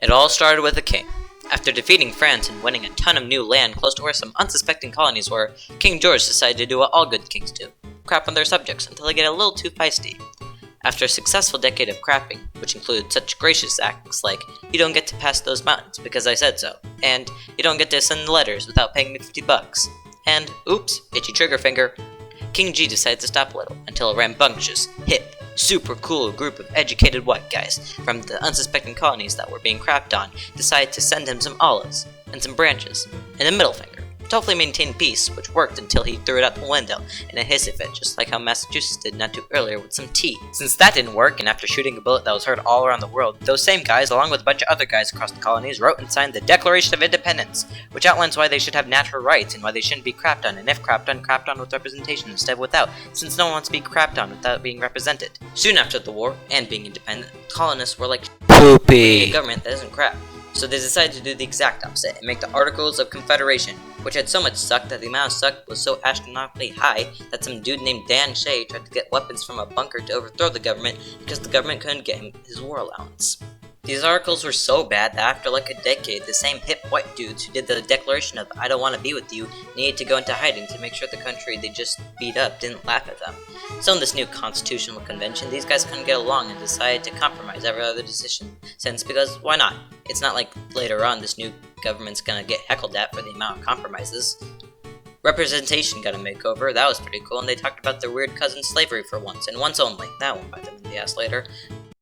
It all started with a king. After defeating France and winning a ton of new land close to where some unsuspecting colonies were, King George decided to do what all good kings do: crap on their subjects until they get a little too feisty. After a successful decade of crapping, which included such gracious acts like, "You don't get to pass those mountains because I said so," and "You don't get to send letters without paying me $50," and "Oops, itchy trigger finger," King G decided to stop a little until a rambunctious, hip, super cool group of educated white guys from the unsuspecting colonies that were being crapped on decided to send him some olives, and some branches, and a middle finger, to hopefully maintain peace, which worked until he threw it out the window in a hissy fit, just like how Massachusetts did not too earlier with some tea. Since that didn't work, and after shooting a bullet that was heard all around the world, those same guys, along with a bunch of other guys across the colonies, wrote and signed the Declaration of Independence, which outlines why they should have natural rights and why they shouldn't be crapped on, and if crapped on with representation instead of without, since no one wants to be crapped on without being represented. Soon after the war, and being independent, colonists were like, "Poopy, a government that isn't crap." So they decided to do the exact opposite and make the Articles of Confederation, which had so much suck that the amount of suck was so astronomically high that some dude named Dan Shea tried to get weapons from a bunker to overthrow the government because the government couldn't get him his war allowance. These articles were so bad that after like a decade, the same hip white dudes who did the declaration of "I don't want to be with you" needed to go into hiding to make sure the country they just beat up didn't laugh at them. So in this new constitutional convention, these guys couldn't get along and decided to compromise every other decision, since because why not? It's not like later on this new government's gonna get heckled at for the amount of compromises. Representation got a makeover, that was pretty cool, and they talked about their weird cousin slavery for once, and once only. That won't bite them in the ass later.